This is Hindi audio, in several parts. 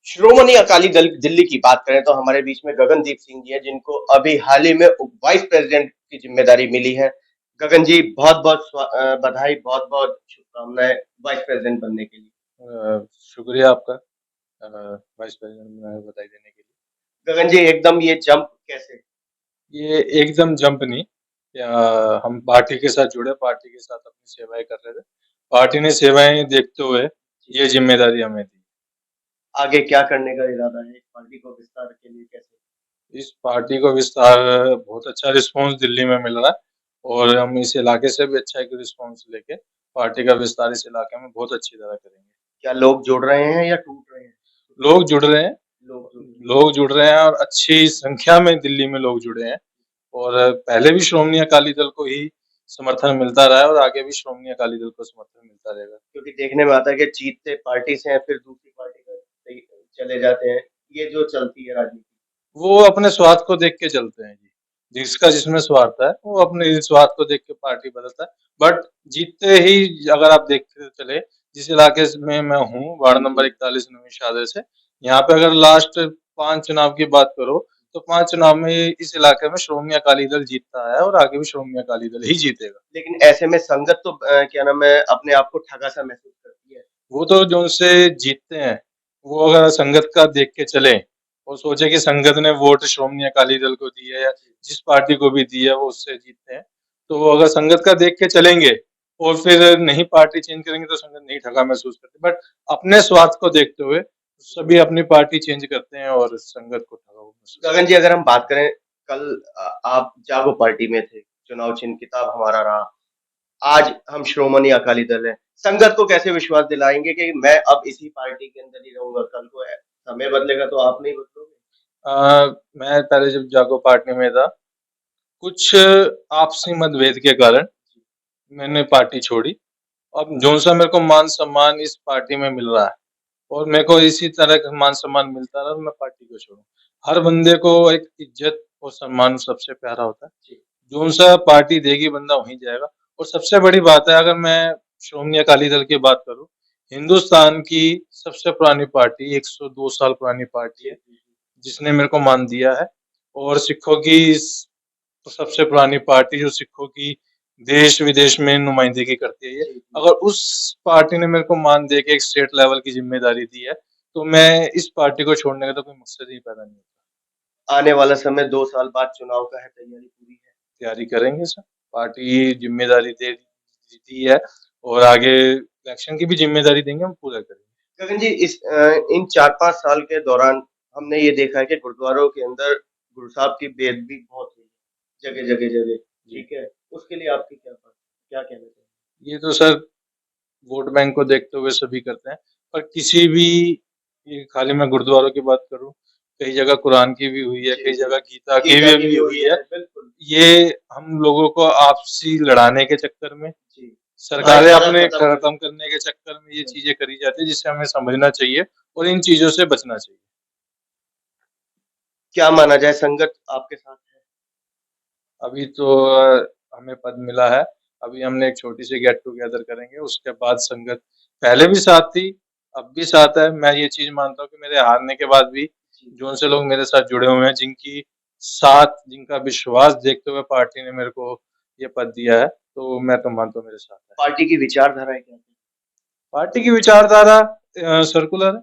श्रोमणी अकाली दल दिल्ली की बात करें तो हमारे बीच में गगनदीप सिंह जी हैं जिनको अभी हाल ही में वाइस प्रेसिडेंट की जिम्मेदारी मिली है। गगन जी बहुत-बहुत बधाई, बहुत-बहुत शुभकामनाएं वाइस प्रेसिडेंट बनने के लिए। शुक्रिया आपका वाइस प्रेसिडेंट में बधाई देने के गगन जी एकदम ये जंप कैसे? लिए। ये एकदम जंप नहीं, हम पार्टी के साथ जुड़े, पार्टी के साथ अपनी सेवाएं कर रहे थे। पार्टी ने सेवाएं देखते हुए ये जिम्मेदारी हमें दी। आगे क्या करने का इरादा है इस पार्टी को विस्तार के लिए कैसे? इस पार्टी को विस्तार, बहुत अच्छा रिस्पांस दिल्ली में मिल रहा है और हम इस इलाके से भी अच्छा एक रिस्पांस लेके पार्टी का विस्तार इस इलाके में बहुत अच्छी तरह करेंगे। क्या लोग जुड़ रहे हैं या टूट रहे हैं? लोग जुड़ रहे हैं, लोग जुड़ रहे लोग जुड़ रहे हैं और अच्छी संख्या में दिल्ली में लोग जुड़े हैं। और पहले भी श्रोमणी अकाली दल को ही समर्थन मिलता रहा है और आगे भी श्रोमणी अकाली दल को समर्थन मिलता रहेगा। क्योंकि देखने में आता है कि जीतते पार्टी से हैं फिर दूसरी पार्टी का चले जाते हैं। ये जो चलती है राजनीति। वो अपने स्वार्थ को देख के चलते हैं जी। जिसका जिसमें स्वार्थ है वो अपने स्वार्थ को देख के पार्टी बदलता है। बट जीतते ही अगर आप देखते चले, जिस इलाके में मैं हूँ, वार्ड नंबर 41 नवीन शाहर से, यहाँ पे अगर लास्ट 5 चुनाव की बात करो तो 5 चुनाव में इस इलाके में श्रोमणी अकाली दल जीतता है और आगे भी श्रोमणी अकाली दल ही जीतेगा। लेकिन ऐसे में संगत तो क्या नाम है अपने आप को ठगा सा महसूस करती है। वो तो जो उनसे जीतते हैं, वो अगर संगत का देख के चले और सोचे कि संगत ने वोट श्रोमणी अकाली दल को दी है या जिस पार्टी को भी दी है वो उससे जीतते हैं, तो वो अगर संगत का देख के चलेंगे और फिर नहीं पार्टी चेंज करेंगे तो संगत नहीं ठगा महसूस करती। बट अपने स्वार्थ को देखते हुए सभी अपनी पार्टी चेंज करते हैं और संगत को ठगा हुआ महसूस करते गगन जी अगर हम बात करें कल आप जागो पार्टी में थे, चुनाव चिन्ह किताब हमारा रहा। आज हम श्रोमणी अकाली दल है। संगत को कैसे विश्वास दिलाएंगे कि मैं अब इसी पार्टी के अंदर ही रहूंगा, कल को समय बदलेगा तो आप नहीं बदलोगे? मैं पहले जब जागो पार्टी में था, कुछ आपसी मतभेद के कारण मैंने पार्टी छोड़ी। अब जो सा मेरे को मान सम्मान इस पार्टी में मिल रहा है और मेरे को इसी तरह का मान सम्मान मिलता रहा तो मैं पार्टी क्यों छोड़ूं। हर बंदे को एक इज्जत और सम्मान सबसे प्यारा होता है। जो सा पार्टी देगी बंदा वहीं जाएगा। और सबसे बड़ी बात है, अगर मैं श्रोमणी अकाली दल की बात करूं, हिंदुस्तान की सबसे पुरानी पार्टी, 102 साल पुरानी पार्टी है, जिसने मेरे को मान दिया है। और सिखों की सबसे पुरानी पार्टी जो सिखों की देश विदेश में नुमाइंदगी करती है ये, अगर उस पार्टी ने मेरे को मान दे के एक स्टेट लेवल की जिम्मेदारी दी है तो मैं इस पार्टी को छोड़ने का तो कोई मकसद ही पैदा नहीं होता। आने वाला समय 2 साल बाद चुनाव का है, तैयारी पूरी है। तैयारी करेंगे सर, पार्टी जिम्मेदारी दे दी है और आगे इलेक्शन की भी जिम्मेदारी देंगे, हम पूरा करेंगे। गगन जी इन 4-5 साल के दौरान हमने ये देखा है कि गुरुद्वारों के अंदर गुरु साहब की बेअदबी बहुत हुई है, जगह-जगह, ठीक है? उसके लिए आपकी क्या कहना चाहिए? ये तो सर वोट बैंक को देखते हुए सभी करते हैं, पर किसी भी, ये खाली मैं गुरुद्वारों की बात करूं, कई जगह कुरान की भी हुई है, कई जगह गीता की भी हुई है। बिल्कुल। ये हम लोगों को आपसी लड़ाने के चक्कर में, जी। सरकारें अपने खत्म करने के चक्कर में ये चीजें करी जाती है, जिससे हमें समझना चाहिए और इन चीजों से बचना चाहिए। क्या माना जाए संगत आपके साथ है? अभी तो हमें पद मिला है, अभी हमने एक छोटी सी गेट टुगेदर करेंगे, उसके बाद संगत पहले भी साथ थी, अब भी साथ है। मैं ये चीज मानता हूँ कि मेरे हारने के बाद भी जो से लोग मेरे साथ जुड़े हुए हैं, जिनकी साथ, जिनका विश्वास देखते हुए पार्टी ने मेरे को ये पद दिया है, तो मैं तो मानता हूँ मेरे साथ है। पार्टी की विचारधाराएं क्या है? पार्टी की विचारधारा सर्कुलर है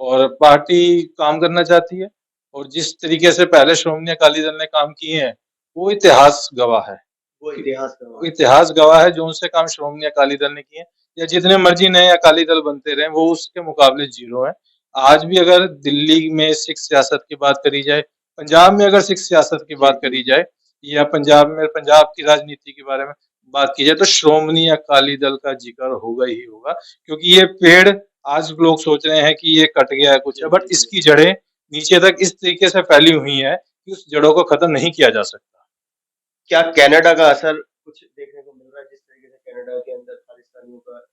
और पार्टी काम करना चाहती है और जिस तरीके से पहले श्रोमणी अकाली दल ने काम किए हैं वो इतिहास गवाह है। वो इतिहास गवाह है, जो उनसे काम श्रोमणी अकाली दल ने किए हैं या जितने मर्जी नए अकाली दल बनते रहे वो उसके मुकाबले जीरो है। आज भी अगर दिल्ली में सिख सियासत की बात करी जाए, पंजाब में अगर सिख सियासत की बात करी जाए या पंजाब की राजनीति के बारे में बात की जाए तो श्रोमणी अकाली दल का जिक्र होगा ही होगा, क्योंकि ये पेड़, आज लोग सोच रहे हैं कि ये कट गया है कुछ है, बट इसकी जड़ें नीचे तक इस तरीके से फैली हुई हैं कि उस जड़ों को खत्म नहीं किया जा सकता। क्या कनाडा का असर कुछ देखने को मिल रहा है जिस तरीके से कनाडा के अंदर खालिस्तानियों का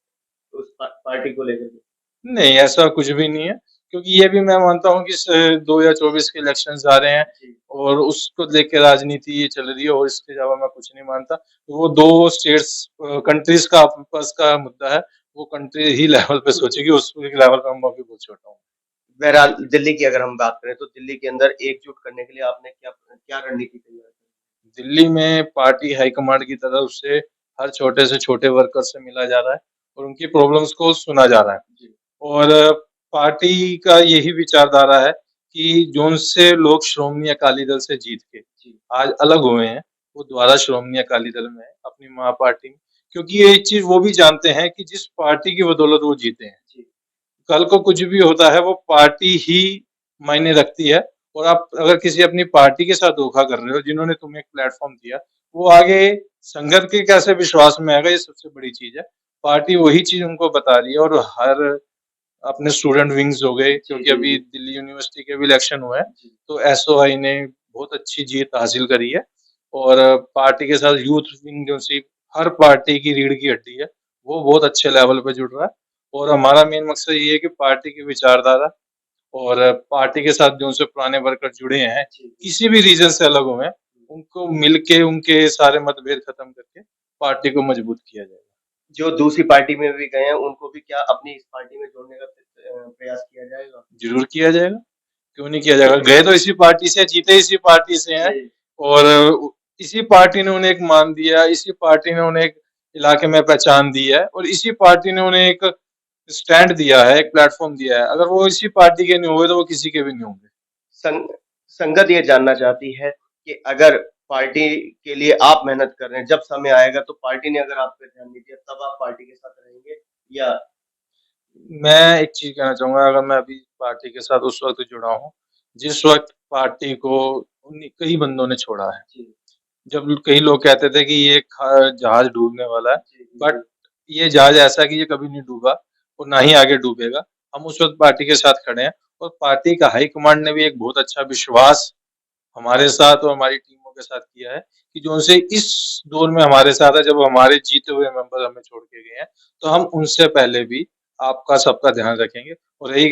उस पार्टी को लेकर के? नहीं, ऐसा कुछ भी नहीं है, क्योंकि ये भी मैं मानता हूँ कि 2024 के इलेक्शंस आ रहे हैं और उसको लेके राजनीति ये चल रही है और इसके अलावा मैं कुछ नहीं मानता। तो वो दो स्टेट्स, कंट्रीज का आपस का मुद्दा है, वो कंट्री ही लेवल पे सोचेगी, उस लेवल पे मैं भी बहुत छोटा हूँ। बहरहाल दिल्ली की अगर हम बात करें तो दिल्ली के अंदर एकजुट करने के लिए आपने क्या क्या रणनीति तैयार की? दिल्ली में पार्टी हाईकमांड की तरफ से हर छोटे से छोटे वर्कर से मिला जा रहा है और उनकी प्रॉब्लम्स को सुना जा रहा है। जी, और पार्टी का यही विचारधारा है कि जोन से लोग श्रोमणी अकाली दल से जीत के जी, आज अलग हुए हैं, वो दोबारा श्रोमणी अकाली दल में है, अपनी माँ पार्टी में। क्योंकि ये एक चीज़ वो भी जानते हैं कि जिस पार्टी की बदौलत वो जीते हैं, जी, कल को कुछ भी होता है वो पार्टी ही मायने रखती है। और आप अगर किसी अपनी पार्टी के साथ धोखा कर रहे हो जिन्होंने तुम्हें एक प्लेटफॉर्म दिया, वो आगे संगत के कैसे विश्वास में आएगा, ये सबसे बड़ी चीज है। पार्टी वही चीज उनको बता रही है। और हर अपने स्टूडेंट विंग्स हो गए, जी, क्योंकि जी, अभी जी, दिल्ली यूनिवर्सिटी के भी इलेक्शन हुए हैं, जी, तो एसओआई ने बहुत अच्छी जीत हासिल करी है। और पार्टी के साथ यूथ विंग जो सी हर पार्टी की रीढ़ की हड्डी है, वो बहुत अच्छे लेवल पे जुड़ रहा है। और हमारा मेन मकसद ये है कि पार्टी की विचारधारा और पार्टी के साथ जो उनसे पुराने वर्कर जुड़े हैं, जी, जी। किसी भी रीजन से अलग हुए हैं, उनको मिलके उनके सारे मतभेद खत्म करके पार्टी को मजबूत किया जाएगा। जो दूसरी पार्टी में भी गए हैं, उनको भी क्या अपनी इस पार्टी में जोड़ने का प्रयास किया जाएगा? जरूर किया जाएगा, क्यों नहीं किया जाएगा। गए तो इसी पार्टी से, जीते इसी पार्टी से हैं। जी, और इसी पार्टी ने उन्हें एक मान दिया, इसी पार्टी ने उन्हें एक इलाके में पहचान दी है, और इसी पार्टी ने उन्हें एक स्टैंड दिया है, एक प्लेटफॉर्म दिया है। अगर वो इसी पार्टी के नहीं हुए तो वो किसी के भी नहीं होंगे। संग संगत ये जानना चाहती है कि अगर पार्टी के लिए आप मेहनत कर रहे हैं, जब समय आएगा तो पार्टी ने अगर आप पे ध्यान नहीं दिया, तब आप पार्टी के साथ रहेंगे या मैं एक चीज कहना चाहूंगा, अगर मैं अभी पार्टी के साथ उस वक्त जुड़ा हूँ जिस वक्त पार्टी को कई बंदों ने छोड़ा है। जी, जब कई लोग कहते थे कि ये जहाज डूबने वाला है, जी, जी, बट जी, ये जहाज ऐसा है कि ये कभी नहीं डूबा और ना ही आगे डूबेगा। हम उस वक्त पार्टी के साथ खड़े हैं, और पार्टी का हाई कमांड ने भी एक बहुत अच्छा विश्वास हमारे साथ और हमारी टीमों के साथ किया है कि जो उनसे इस दौर में हमारे साथ है, जब हमारे जीते हुए मेंबर हमें छोड़ के गए हैं, तो हम उनसे पहले भी आपका सबका ध्यान रखेंगे। और रही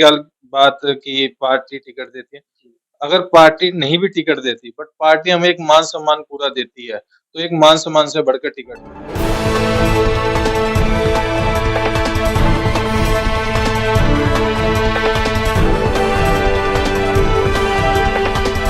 बात कि पार्टी टिकट देती है, जी। अगर पार्टी नहीं भी टिकट देती, बट पार्टी हमें एक मान सम्मान पूरा देती है, तो एक मान सम्मान से बढ़कर टिकट नहीं है।